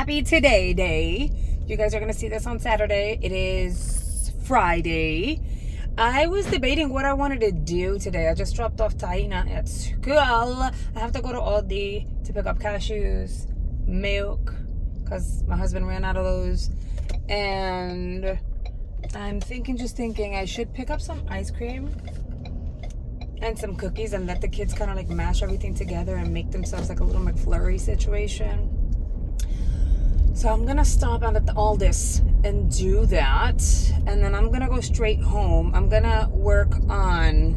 happy today day. You guys are gonna see this on Saturday. It is Friday. I was debating what I wanted to do today. I just dropped off Taina at school. I have to go to Aldi to pick up cashews, milk, because my husband ran out of those. And I'm just thinking I should pick up some ice cream and some cookies and let the kids kind of like mash everything together and make themselves like a little McFlurry situation. So I'm gonna stop at the Aldis and do that, and then I'm gonna go straight home. I'm gonna work on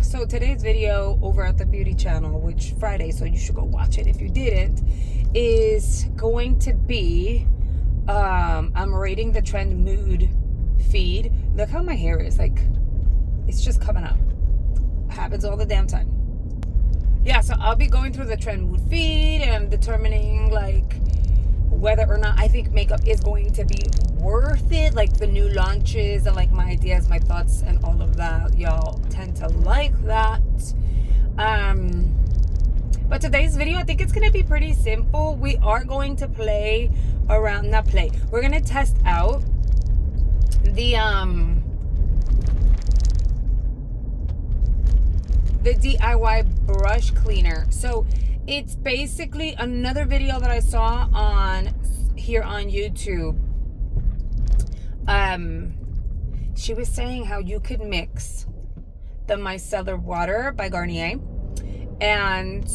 so today's video over at the beauty channel, which Friday, so you should go watch it if you didn't, is going to be I'm rating the trend mood feed. Look how my hair is, like, it's just coming up. Happens all the damn time. Yeah, so I'll be going through the trend mood feed and determining like whether or not I think makeup is going to be worth it, like the new launches and like my ideas, my thoughts, and all of that. Y'all tend to like that. But today's video, I think it's gonna be pretty simple. We are going to we're gonna test out the DIY brush cleaner. So it's basically another video that I saw here on YouTube. She was saying how you could mix the micellar water by Garnier and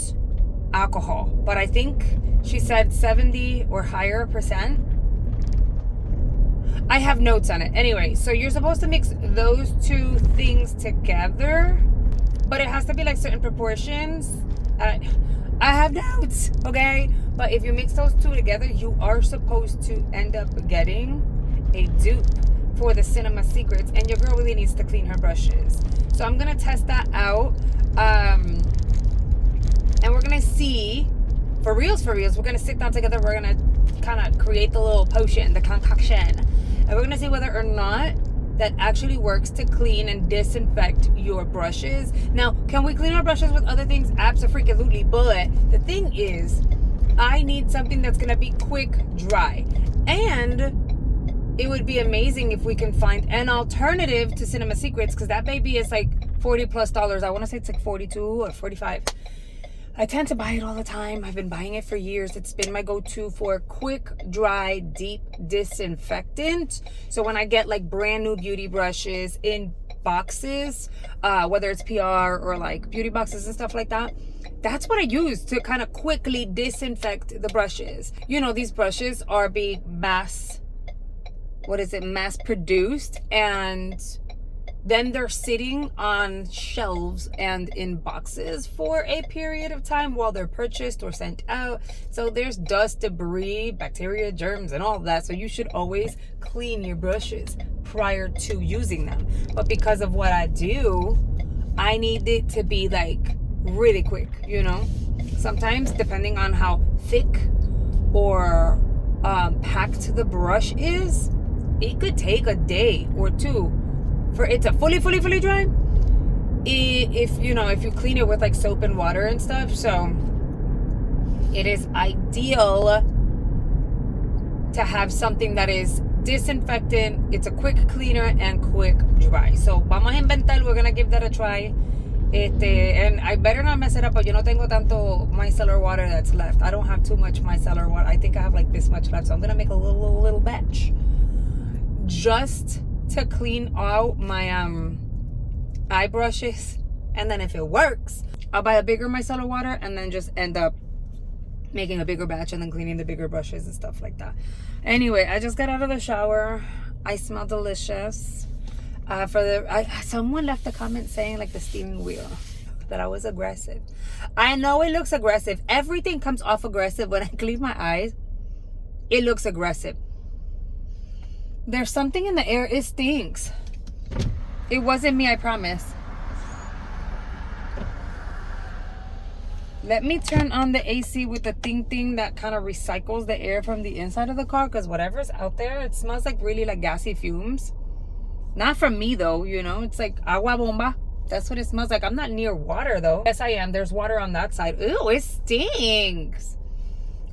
alcohol, but I think she said 70 or higher %. I have notes on it. Anyway, so you're supposed to mix those two things together, but it has to be like certain proportions. I have notes, okay? But if you mix those two together, you are supposed to end up getting a dupe for the Cinema Secrets, and your girl really needs to clean her brushes. So I'm gonna test that out, and we're gonna see, for reals, we're gonna sit down together, we're gonna kind of create the little potion, the concoction, and we're gonna see whether or not that actually works to clean and disinfect your brushes. Now, can we clean our brushes with other things? Absolutely. But the thing is, I need something that's gonna be quick dry, and it would be amazing if we can find an alternative to Cinema Secrets, because that baby is like $40+. I want to say it's like 42 or 45. I tend to buy it all the time. I've been buying it for years. It's been my go-to for quick, dry, deep disinfectant. So when I get like brand new beauty brushes in boxes, whether it's PR or like beauty boxes and stuff like that, that's what I use to kind of quickly disinfect the brushes. You know, these brushes are being mass produced, and then they're sitting on shelves and in boxes for a period of time while they're purchased or sent out. So there's dust, debris, bacteria, germs, and all of that. So you should always clean your brushes prior to using them. But because of what I do, I need it to be like really quick, you know? Sometimes, depending on how thick or packed the brush is, it could take a day or two for it to fully dry, if you clean it with like soap and water and stuff. So it is ideal to have something that is disinfectant, it's a quick cleaner, and quick dry. So vamos a inventar, we're gonna give that a try. And I better not mess it up, but yo no tengo tanto micellar water that's left. I don't have too much micellar water. I think I have like this much left, so I'm gonna make a little batch just to clean out my eye brushes, and then if it works, I'll buy a bigger micellar water and then just end up making a bigger batch and then cleaning the bigger brushes and stuff like that. Anyway, I just got out of the shower. I smell delicious. Someone left a comment saying like the steering wheel, that I was aggressive. I know it looks aggressive. Everything comes off aggressive when I clean my eyes. It looks aggressive. There's something in the air. It stinks. It wasn't me, I promise. Let me turn on the AC with the thing that kind of recycles the air from the inside of the car, because whatever's out there, it smells like really like gassy fumes. Not from me though, you know. It's like agua bomba. That's what it smells like. I'm not near water though. Yes, I am. There's water on that side. Ew, it stinks.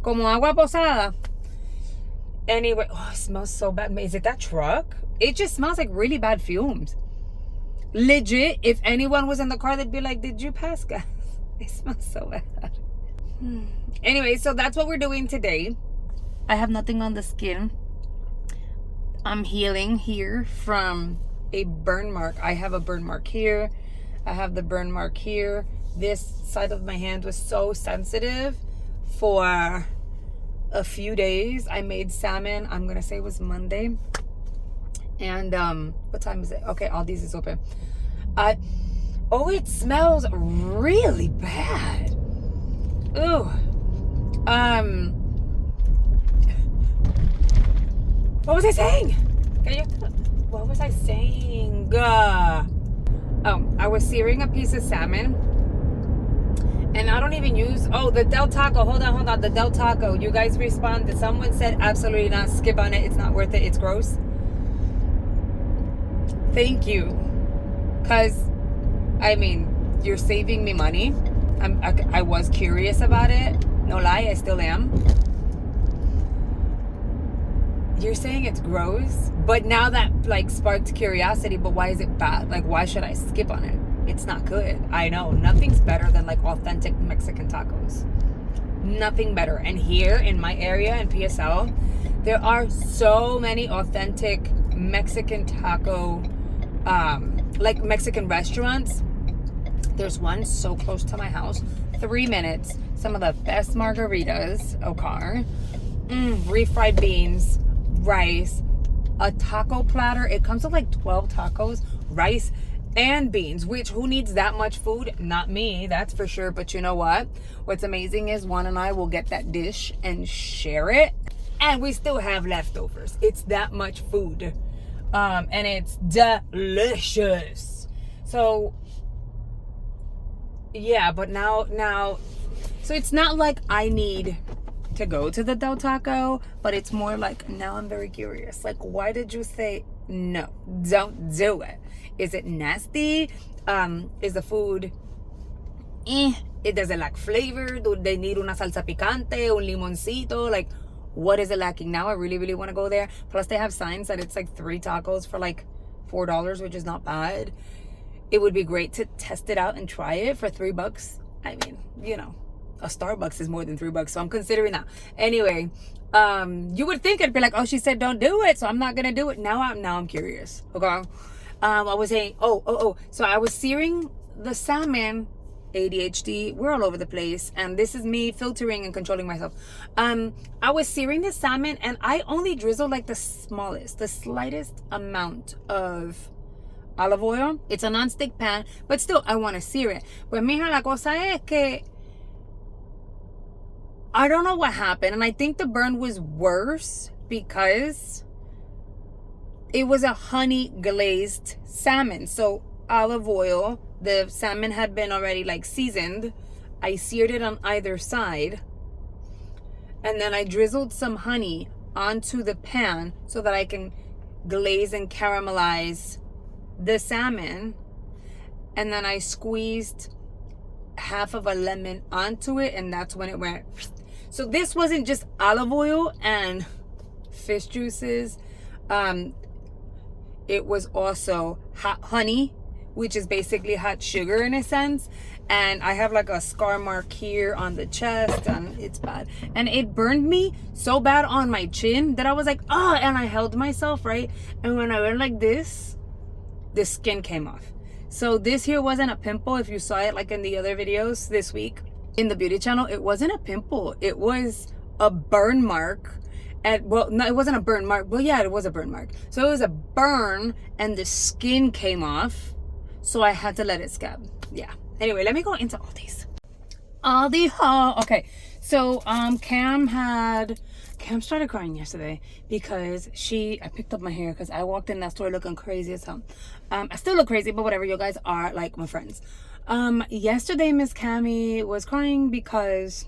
Como agua posada. Anyway, oh, it smells so bad. Is it that truck? It just smells like really bad fumes. Legit, if anyone was in the car, they'd be like, did you pass gas? It smells so bad. Anyway, so that's what we're doing today. I have nothing on the skin. I'm healing here from a burn mark. I have a burn mark here. I have the burn mark here. This side of my hand was so sensitive for a few days. I made salmon. I'm gonna say it was Monday. And what time is it? Okay, Aldi's is open. Oh, it smells really bad. Ooh. What was I saying? What was I saying? Oh, I was searing a piece of salmon. And I don't even use, the Del Taco. Hold on. The Del Taco. You guys responded. Someone said absolutely not. Skip on it. It's not worth it. It's gross. Thank you. Because, I mean, you're saving me money. I was curious about it. No lie, I still am. You're saying it's gross, but now that like sparked curiosity, but why is it bad? Like, why should I skip on it? It's not good. I know. Nothing's better than like authentic Mexican tacos. Nothing better. And here in my area in PSL, there are so many authentic Mexican taco, like Mexican restaurants. There's one so close to my house. 3 minutes. Some of the best margaritas. Okay. Refried beans, rice, a taco platter. It comes with like 12 tacos, rice, and beans, which who needs that much food? Not me, that's for sure. But you know what? What's amazing is Juan and I will get that dish and share it, and we still have leftovers. It's that much food. And it's delicious. So yeah, but now so it's not like I need to go to the Del Taco, but it's more like now I'm very curious. Like, why did you say no? Don't do it. Is it nasty? Is the food does it lack flavor? Do they need una salsa picante, un limoncito? Like, what is it lacking? Now I really want to go there. Plus they have signs that it's like 3 tacos for like $4, which is not bad. It would be great to test it out and try it for $3. I mean, you know, a Starbucks is more than $3, so I'm considering that. Anyway, you would think it'd be like, oh, she said don't do it, so I'm not gonna do it. Now I'm curious. Okay. I was saying, so I was searing the salmon. ADHD, we're all over the place, and this is me filtering and controlling myself. I was searing the salmon, and I only drizzled like the slightest amount of olive oil. It's a non-stick pan, but still I want to sear it. Pues mija, la cosa es que I don't know what happened, and I think the burn was worse because it was a honey glazed salmon. So olive oil, the salmon had been already like seasoned. I seared it on either side, and then I drizzled some honey onto the pan so that I can glaze and caramelize the salmon. And then I squeezed half of a lemon onto it, and that's when it went. So this wasn't just olive oil and fish juices. It was also hot honey, which is basically hot sugar in a sense. And I have like a scar mark here on the chest, and it's bad. And it burned me so bad on my chin that I was like, and I held myself, right? And when I went like this, the skin came off. So this here wasn't a pimple. If you saw it like in the other videos this week in the beauty channel, it wasn't a pimple. It was a burn mark. Well, no, it wasn't a burn mark. Well, yeah, it was a burn mark. So it was a burn, and the skin came off. So I had to let it scab. Yeah. Anyway, let me go into all these. Aldi Haul. Okay. So Cam started crying yesterday because I picked up my hair because I walked in that store looking crazy as hell. I still look crazy, but whatever. You guys are like my friends. Yesterday Miss Cammy was crying because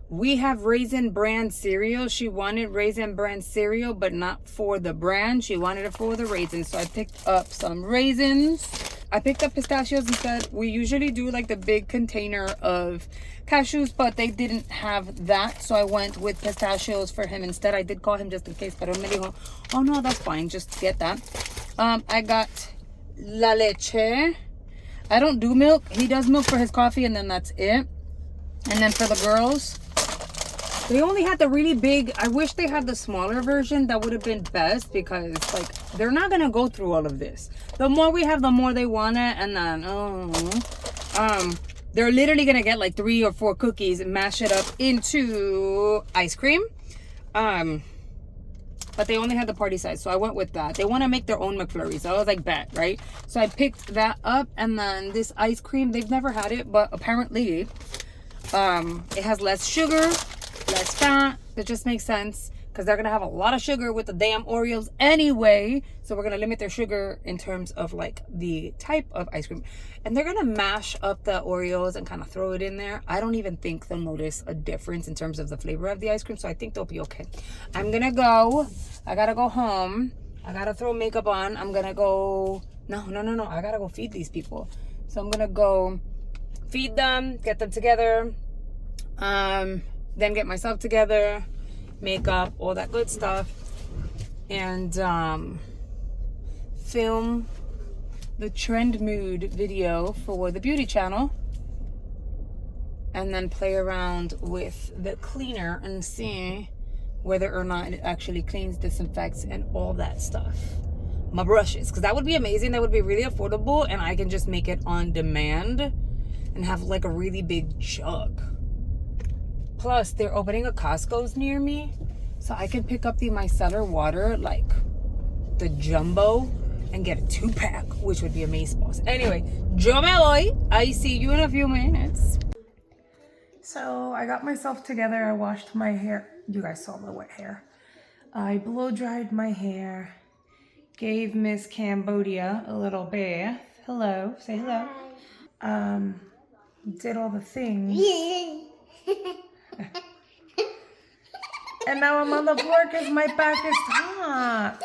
we have Raisin Bran cereal. She wanted Raisin Bran cereal, but not for the brand. She wanted it for the raisins. So I picked up some raisins. I picked up pistachios instead. We usually do like the big container of cashews, but they didn't have that, so I went with pistachios for him instead. I did call him just in case, pero me dijo, oh no, that's fine, just get that. I got la leche. I don't do milk. He does milk for his coffee, and then that's it. And then for the girls, they only had the really big. I wish they had the smaller version. That would have been best, because like they're not gonna go through all of this. The more we have, the more they want it. And then they're literally gonna get like 3 or 4 cookies and mash it up into ice cream. But they only had the party size, so I went with that. They want to make their own McFlurry, so I was like, bet, right? So I picked that up. And then this ice cream, they've never had it, but apparently it has less sugar, less fat. It just makes sense, because they're gonna have a lot of sugar with the damn Oreos anyway. So we're gonna limit their sugar in terms of like the type of ice cream. And they're gonna mash up the Oreos and kind of throw it in there. I don't even think they'll notice a difference in terms of the flavor of the ice cream, so I think they'll be okay. I'm gonna go. I gotta go home. I gotta throw makeup on. I'm gonna go. No. I gotta go feed these people. So I'm gonna go feed them, get them together, then get myself together, makeup, all that good stuff, and film the trend mood video for the beauty channel, and then play around with the cleaner and see whether or not it actually cleans, disinfects, and all that stuff. My brushes, because that would be amazing. That would be really affordable, and I can just make it on demand and have like a really big jug. Plus, they're opening a Costco's near me, so I can pick up the micellar water, like the jumbo, and get a 2-pack, which would be amazing. Anyway, yo me voy. I see you in a few minutes. So I got myself together. I washed my hair. You guys saw the wet hair. I blow dried my hair. Gave Miss Cambodia a little bath. Hello. Say hello. Did all the things. And now I'm on the floor because my back is hot.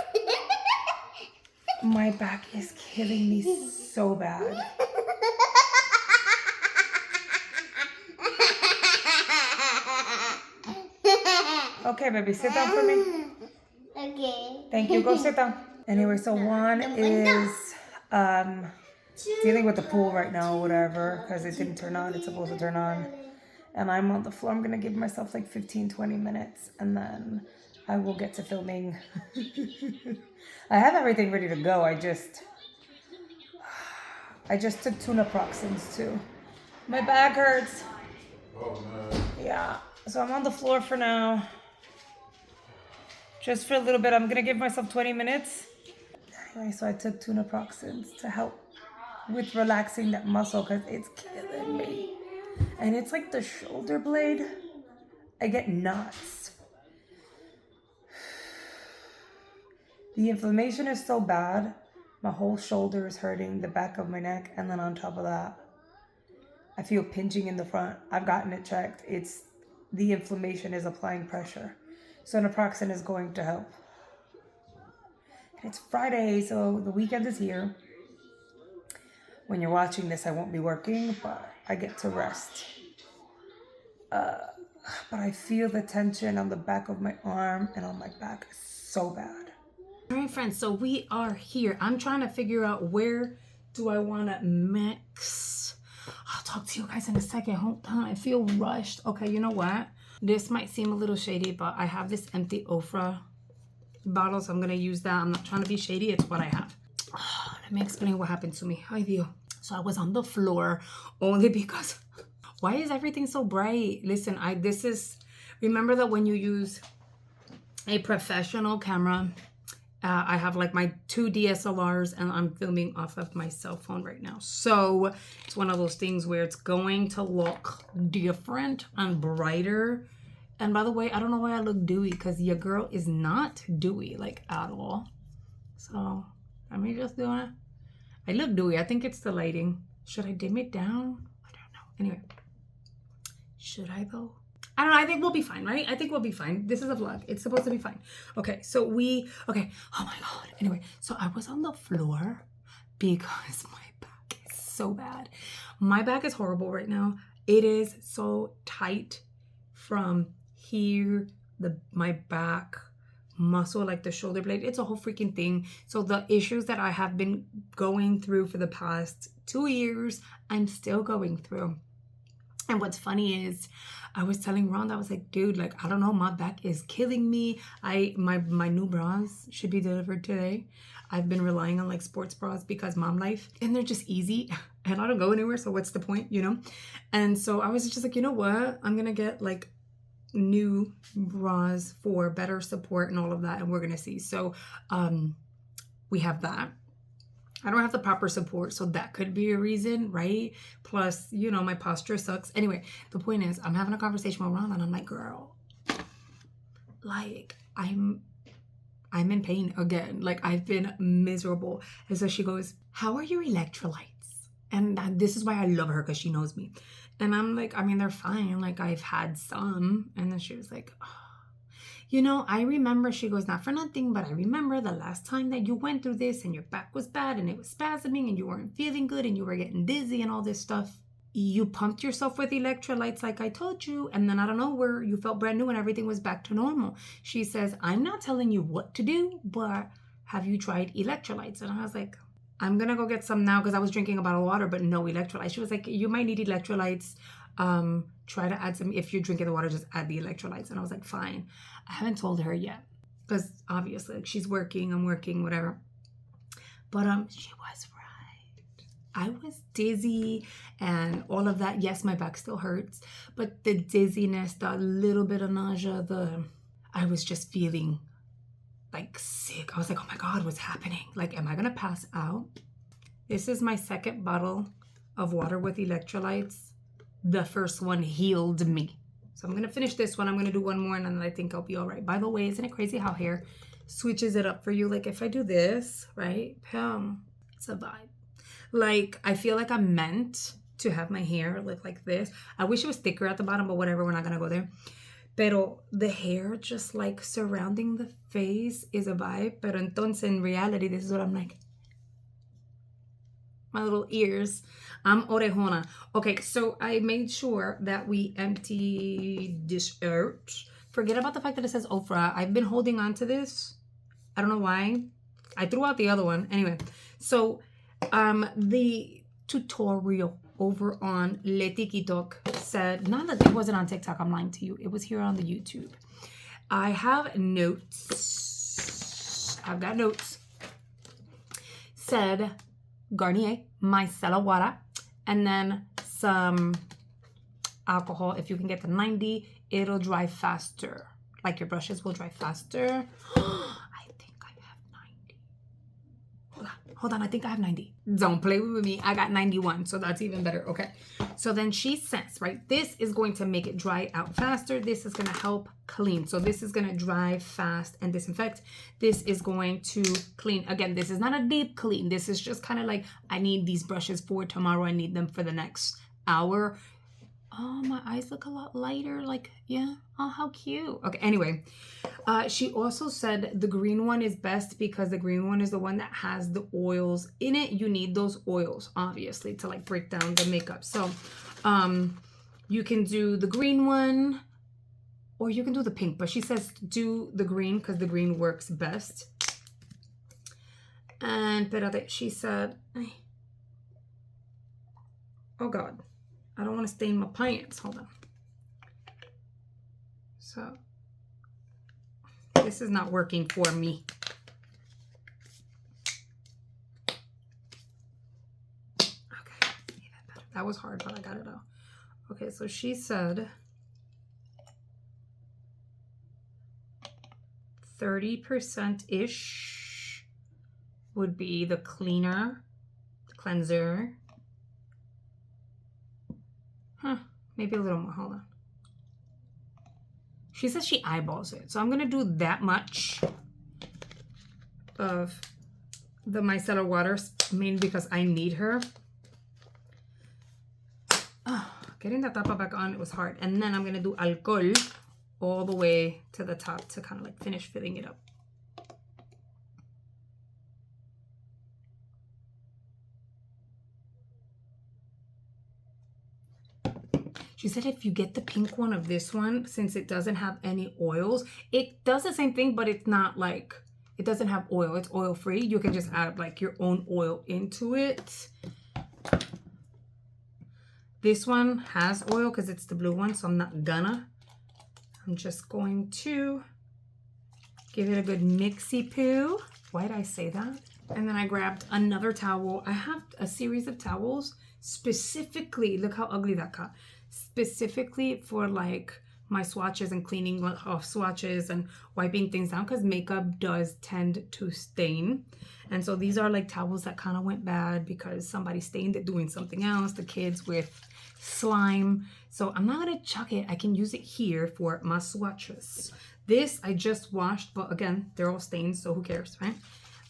My back is killing me so bad. Okay, baby, sit down for me. Okay. Thank you. Go sit down. Anyway, so Juan is dealing with the pool right now or whatever, because it didn't turn on. It's supposed to turn on. And I'm on the floor. I'm going to give myself like 15-20 minutes, and then I will get to filming. I have everything ready to go. I just took tuna proxins too. My back hurts. Oh, man. Yeah. So I'm on the floor for now. Just for a little bit. I'm going to give myself 20 minutes. Anyway, so I took tuna proxins to help with relaxing that muscle, because it's killing me. And it's like the shoulder blade. I get knots. The inflammation is so bad. My whole shoulder is hurting, the back of my neck, and then on top of that, I feel pinching in the front. I've gotten it checked. It's the inflammation is applying pressure. So naproxen is going to help. And it's Friday, so the weekend is here. When you're watching this, I won't be working, but I get to rest. But I feel the tension on the back of my arm and on my back so bad. All right, friends, so we are here. I'm trying to figure out where do I want to mix. I'll talk to you guys in a second. Hold on, I feel rushed. Okay, you know what? This might seem a little shady, but I have this empty Ofra bottle, so I'm going to use that. I'm not trying to be shady. It's what I have. Oh, let me explain what happened to me. Ay, Dios. So I was on the floor only because... Why is everything so bright? Listen, remember that when you use a professional camera, I have like my 2 DSLRs and I'm filming off of my cell phone right now. So it's one of those things where it's going to look different and brighter. And by the way, I don't know why I look dewy, because your girl is not dewy like at all. So let me just do it. I look dewy. I think it's the lighting. Should I dim it down? I don't know. Anyway. Should I though? I don't know. I think we'll be fine, right? I think we'll be fine. This is a vlog. It's supposed to be fine. Okay, so okay. Oh my God. Anyway, so I was on the floor because my back so bad. My back is horrible right now. It is so tight from here, my back muscle, like the shoulder blade. It's a whole freaking thing. So the issues that I have been going through for the past 2 years, I'm still going through. And what's funny is I was telling Rhonda, I was like, dude, like, I don't know, my back is killing me. My new bras should be delivered today. I've been relying on like sports bras because mom life, and they're just easy and I don't go anywhere. So what's the point, you know? And so I was just like, you know what? I'm going to get like new bras for better support and all of that. And we're going to see. So we have that. I don't have the proper support, so that could be a reason, right? Plus, you know, my posture sucks. Anyway, the point is, I'm having a conversation with Ron, and I'm like, girl, like, I'm in pain again. Like, I've been miserable. And so she goes, how are your electrolytes? And this is why I love her, because she knows me. And I'm like, I mean, they're fine. Like, I've had some. And then she was like, oh. You know, I remember, she goes, not for nothing, but I remember the last time that you went through this and your back was bad and it was spasming and you weren't feeling good and you were getting dizzy and all this stuff. You pumped yourself with electrolytes like I told you. And then I don't know where you felt brand new and everything was back to normal. She says, I'm not telling you what to do, but have you tried electrolytes? And I was like, I'm going to go get some now because I was drinking a bottle of water, but no electrolytes. She was like, you might need electrolytes. Try to add some, if you're drinking the water, just add the electrolytes. And I was like, fine. I haven't told her yet because obviously like, she's working, I'm working, whatever. But she was right. I was dizzy and all of that. Yes, my back still hurts, but the dizziness, the little bit of nausea, I was just feeling like sick. I was like, oh my God, what's happening? Like, am I gonna pass out? This is my second bottle of water with electrolytes. The first one healed me. So I'm going to finish this one. I'm going to do one more and then I think I'll be all right. By the way, isn't it crazy how hair switches it up for you? Like if I do this, right? It's a vibe. Like I feel like I'm meant to have my hair look like this. I wish it was thicker at the bottom, but whatever, we're not going to go there. Pero the hair just like surrounding the face is a vibe. Pero entonces in reality, this is what I'm like. My little ears. I'm orejona. Okay, so I made sure that we empty this out. Forget about the fact that it says Ofra. I've been holding on to this. I don't know why. I threw out the other one. Anyway, so the tutorial over on Le TikTok said, not that it wasn't on TikTok, I'm lying to you. It was here on the YouTube. I have notes. I've got notes. Said Garnier, micellar water, and then some alcohol. If you can get the 90, it'll dry faster. Like your brushes will dry faster. I think I have 90. Hold on, I think I have 90. Don't play with me. I got 91, so that's even better. Okay, so then she says, right, this is going to make it dry out faster. This is going to help clean. So this is going to dry fast and disinfect. This is going to clean. Again, this is not a deep clean. This is just kind of like, I need these brushes for tomorrow. I need them for the next hour. Oh, my eyes look a lot lighter. Like, yeah. Oh, how cute. Okay, anyway. She also said the green one is best because the green one is the one that has the oils in it. You need those oils, obviously, to like break down the makeup. So, you can do the green one or you can do the pink. But she says do the green because the green works best. And she said, oh God. I don't want to stain my pants. Hold on. So, this is not working for me. Okay, even better. That was hard, but I got it out. Okay, so she said 30%-ish would be the cleaner, the cleanser. Maybe a little more. Hold on. She says she eyeballs it. So I'm going to do that much of the micellar water, mainly because I need her. Getting the tapa back on, it was hard. And then I'm going to do alcohol all the way to the top to kind of like finish filling it up. She said if you get the pink one of this one, since it doesn't have any oils, it does the same thing, but it's not like, it doesn't have oil. It's oil free. You can just add like your own oil into it. This one has oil because it's the blue one, so I'm not gonna. I'm just going to give it a good mixy poo. Why did I say that? And then I grabbed another towel. I have a series of towels specifically, look how ugly that got, specifically for like my swatches and cleaning off swatches and wiping things down, because makeup does tend to stain. And so these are like towels that kind of went bad because somebody stained it doing something else, the kids with slime. So I'm not gonna chuck it. I can use it here for my swatches. This I just washed, but again, they're all stained, so who cares, right?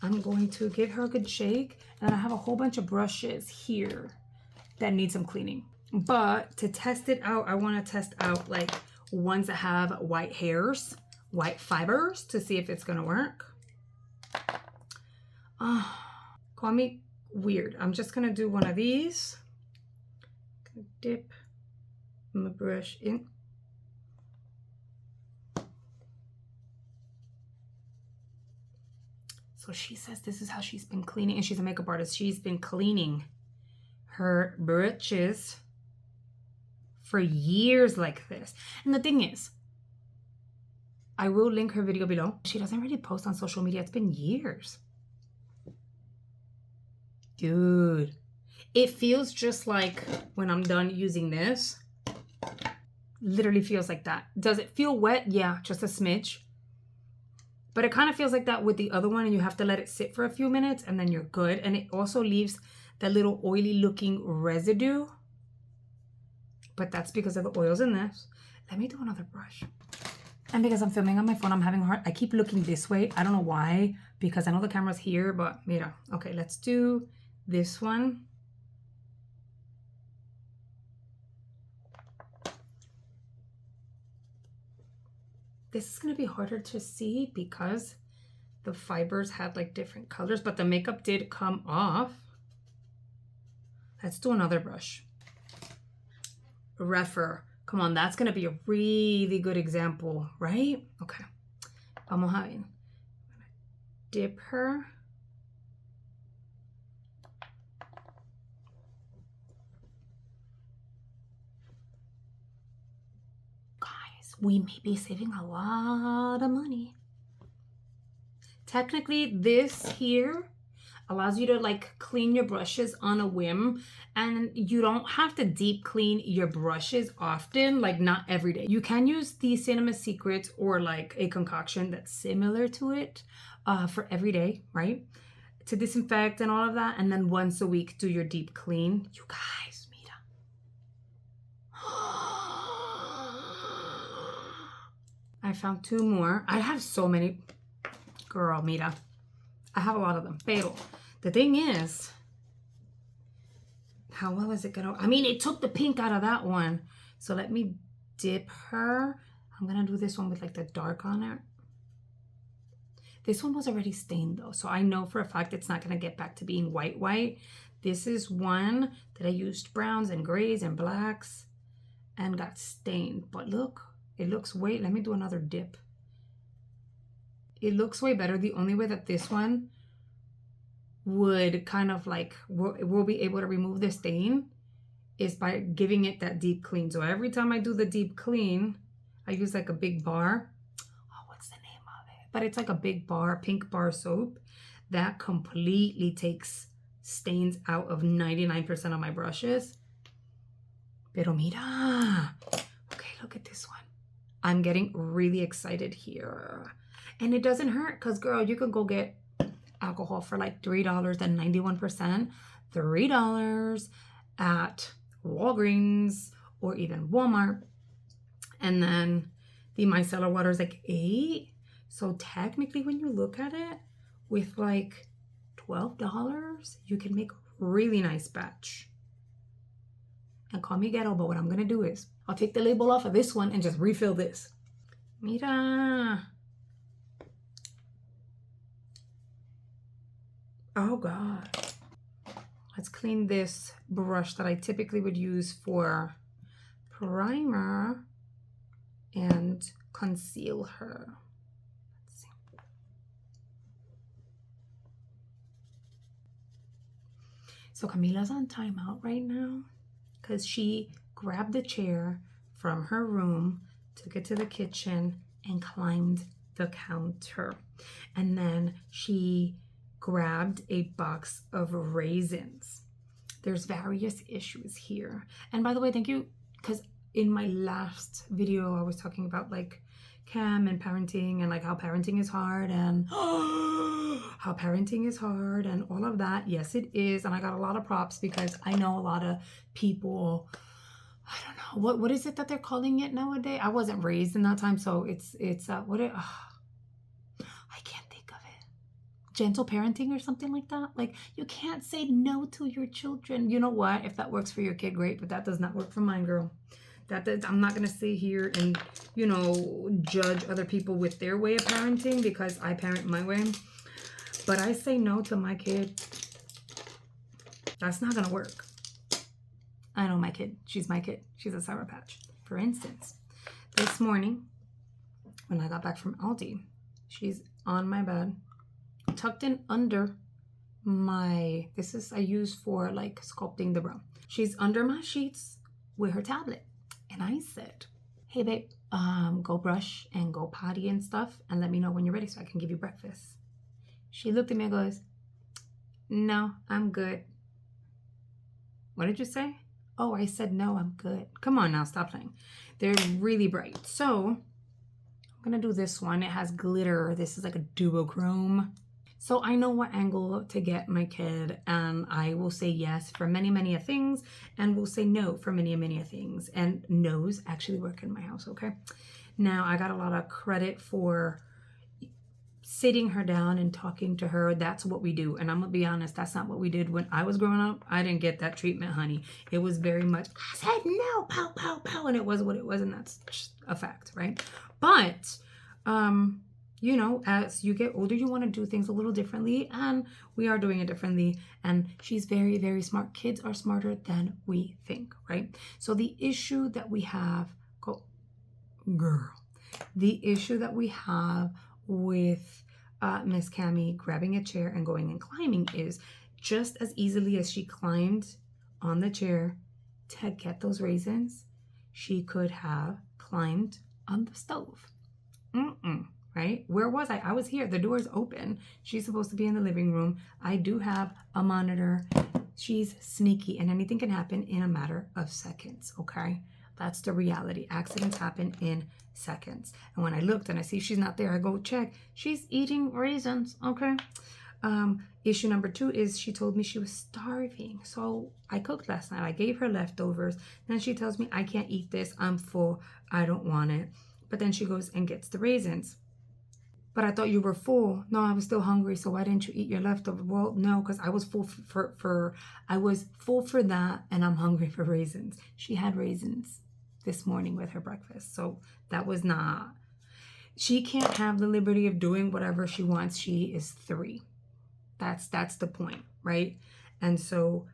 I'm going to give her a good shake, and I have a whole bunch of brushes here that need some cleaning. But to test it out, I want to test out like ones that have white hairs, white fibers, to see if it's gonna work. Call me weird. I'm just gonna do one of these. Dip my brush in. So she says this is how she's been cleaning, and she's a makeup artist. She's been cleaning her brushes for years like this. And the thing is, I will link her video below. She doesn't really post on social media. It's been years. Dude, it feels just like when I'm done using this. Literally feels like that. Does it feel wet? Yeah, just a smidge. But it kind of feels like that with the other one, and you have to let it sit for a few minutes and then you're good. And it also leaves that little oily looking residue. But that's because of the oils in this. Let me do another brush. And because I'm filming on my phone, I'm having a hard, I keep looking this way. I don't know why, because I know the camera's here, but mira. Okay, let's do this one. This is going to be harder to see because the fibers had like different colors, but the makeup did come off. Let's do another brush. Refer. Come on, that's going to be a really good example, right? Okay. Vamos a ver. Dip her. We may be saving a lot of money. Technically, this here allows you to like clean your brushes on a whim, and you don't have to deep clean your brushes often, like not every day. You can use the Cinema Secrets or like a concoction that's similar to it for every day, right? To disinfect and all of that, and then once a week do your deep clean. You guys, mira. I found two more. I have so many. Girl, mira. I have a lot of them. Pero the thing is, how well is it gonna? I mean, it took the pink out of that one. So let me dip her. I'm gonna do this one with like the dark on it. This one was already stained though, so I know for a fact it's not gonna get back to being white. This is one that I used browns and grays and blacks and got stained. But look, it looks way, let me do another dip. It looks way better. The only way that this one would kind of like, we'll be able to remove the stain is by giving it that deep clean. So every time I do the deep clean, I use like a big bar. Oh, what's the name of it? But it's like a big bar, pink bar soap that completely takes stains out of 99% of my brushes. Pero mira. Okay, look at this one. I'm getting really excited here. And it doesn't hurt because, girl, you can go get alcohol for like $3.91. $3 at Walgreens or even Walmart. And then the micellar water is like $8. So technically when you look at it, with like $12, you can make a really nice batch. And call me ghetto, but what I'm gonna do is I'll take the label off of this one and just refill this. Mira. Oh God. Let's clean this brush that I typically would use for primer and conceal her. Let's see. So Camila's on timeout right now because she grabbed the chair from her room, took it to the kitchen, and climbed the counter. And then she grabbed a box of raisins. There's various issues here. And by the way, thank you, because in my last video, I was talking about like Cam and parenting and like how parenting is hard and how parenting is hard and all of that. Yes, it is. And I got a lot of props because I know a lot of people, I don't know, what is it that they're calling it nowadays? I wasn't raised in that time, so it's I can't think of it. Gentle parenting or something like that. Like, you can't say no to your children. You know what? If that works for your kid, great, but that does not work for mine, girl. I'm not going to sit here and, you know, judge other people with their way of parenting because I parent my way. But I say no to my kid. That's not going to work. I know my kid. She's my kid. She's a Sour Patch. For instance, this morning when I got back from Aldi, she's on my bed, tucked in under my, I use for like sculpting the brow. She's under my sheets with her tablet. And I said, hey babe, go brush and go potty and stuff and let me know when you're ready so I can give you breakfast. She looked at me and goes, no, I'm good. What did you say? Oh, I said, no, I'm good. Come on now, stop playing. They're really bright. So I'm going to do this one. It has glitter. This is like a duochrome. So I know what angle to get my kid, and I will say yes for many, many things, and will say no for many, many things. And no's actually work in my house, okay? Now, I got a lot of credit for sitting her down and talking to her. That's what we do. And I'm going to be honest, that's not what we did when I was growing up. I didn't get that treatment, honey. It was very much, I said no, pow, pow, pow, and it was what it was, and that's just a fact, right? But, you know, as you get older, you want to do things a little differently, and we are doing it differently. And she's very, very smart. Kids are smarter than we think, right? So the issue that we have, the issue that we have with Miss Cami grabbing a chair and going and climbing is just as easily as she climbed on the chair to get those raisins, she could have climbed on the stove. Right? Where was I? I was here. The door's open. She's supposed to be in the living room. I do have a monitor. She's sneaky, and anything can happen in a matter of seconds, okay? That's the reality. Accidents happen in seconds. And when I looked and I see she's not there, I go check. She's eating raisins, okay? Issue number 2 is she told me she was starving. So I cooked last night. I gave her leftovers. Then she tells me, I can't eat this. I'm full. I don't want it. But then she goes and gets the raisins. But I thought you were full. No, I was still hungry. So why didn't you eat your leftover? Well, no, because I was full I was full for that, and I'm hungry for raisins. She had raisins this morning with her breakfast. So that was not. She can't have the liberty of doing whatever she wants. She is 3. That's the point, right? And so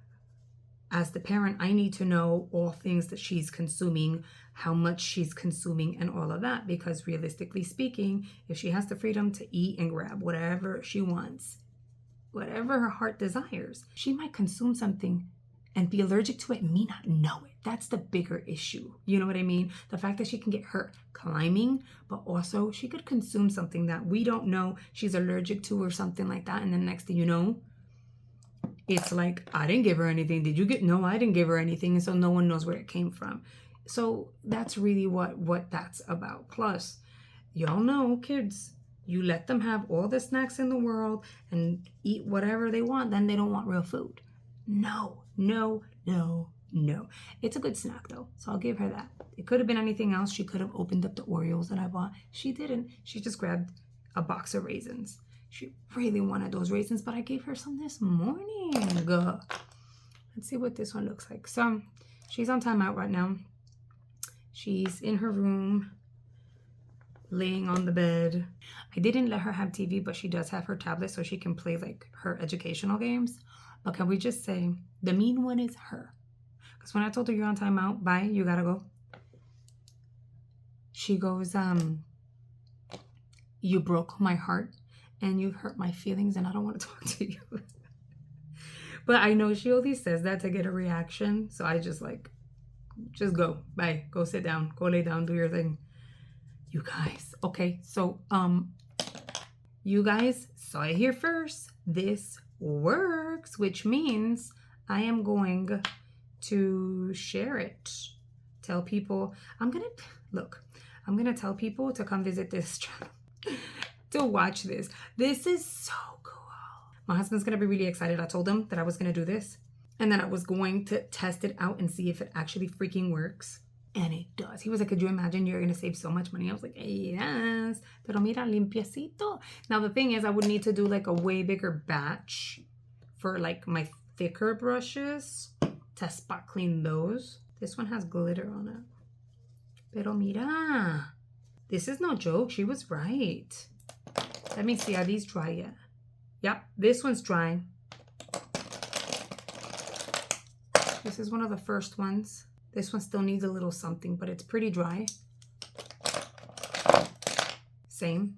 as the parent, I need to know all things that she's consuming, how much she's consuming, and all of that, because realistically speaking, if she has the freedom to eat and grab whatever she wants, whatever her heart desires, she might consume something and be allergic to it and me not know it. That's the bigger issue. You know what I mean? The fact that she can get hurt climbing, but also she could consume something that we don't know she's allergic to or something like that. And then next thing you know, it's like, I didn't give her anything. Did you get? No, I didn't give her anything. And so no one knows where it came from. So that's really what that's about. Plus, y'all know kids, you let them have all the snacks in the world and eat whatever they want, then they don't want real food. No. It's a good snack though, so I'll give her that. It could have been anything else. She could have opened up the Oreos that I bought. She didn't. She just grabbed a box of raisins. She really wanted those raisins, but I gave her some this morning. Let's see what this one looks like. So she's on timeout right now. She's in her room, laying on the bed. I didn't let her have TV, but she does have her tablet so she can play like her educational games. But can we just say the mean one is her? Because when I told her you're on timeout, bye, you gotta go, She goes, you broke my heart and you hurt my feelings and I don't want to talk to you. But I know she only says that to get a reaction. So I just like, just go. Bye. Go sit down. Go lay down. Do your thing. You guys. Okay. So, you guys saw it here first. This works, which means I am going to share it. Tell people. I'm going to tell people to come visit this channel to watch this. This is so cool. My husband's going to be really excited. I told him that I was going to do this and then I was going to test it out and see if it actually freaking works. And it does. He was like, could you imagine? You're going to save so much money. I was like, yes. Pero mira, limpiecito. Now, the thing is, I would need to do like a way bigger batch for like my thicker brushes to spot clean those. This one has glitter on it. Pero mira. This is no joke. She was right. Let me see. Are these dry yet? Yep. This one's dry. This is one of the first ones. This one still needs a little something, but it's pretty dry. Same.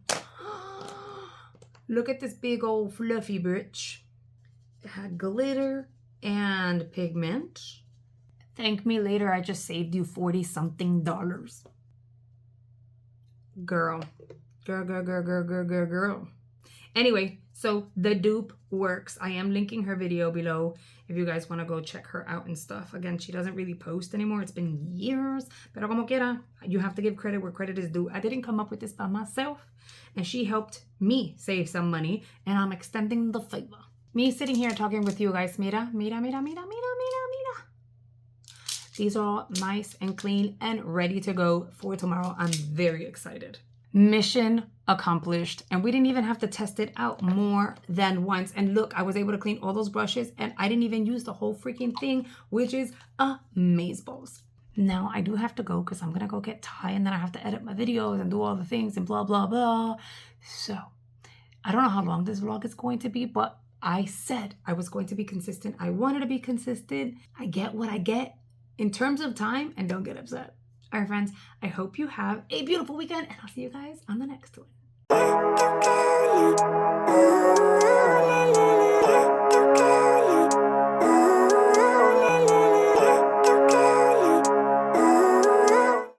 Look at this big old fluffy britch. It had glitter and pigment. Thank me later, I just saved you $40-something. Girl. Girl. Anyway, so the dupe works. I am linking her video below if you guys want to go check her out and stuff. Again, she doesn't really post anymore. It's been years. Pero como quiera, you have to give credit where credit is due. I didn't come up with this by myself. And she helped me save some money. And I'm extending the favor. Me sitting here talking with you guys. Mira. These are all nice and clean and ready to go for tomorrow. I'm very excited. Mission accomplished. And we didn't even have to test it out more than once. And look, I was able to clean all those brushes and I didn't even use the whole freaking thing, which is amazeballs. Now I do have to go because I'm going to go get Thai and then I have to edit my videos and do all the things and blah, blah, blah. So I don't know how long this vlog is going to be, but I said I was going to be consistent. I wanted to be consistent. I get what I get in terms of time and don't get upset. All right, friends, I hope you have a beautiful weekend and I'll see you guys on the next one.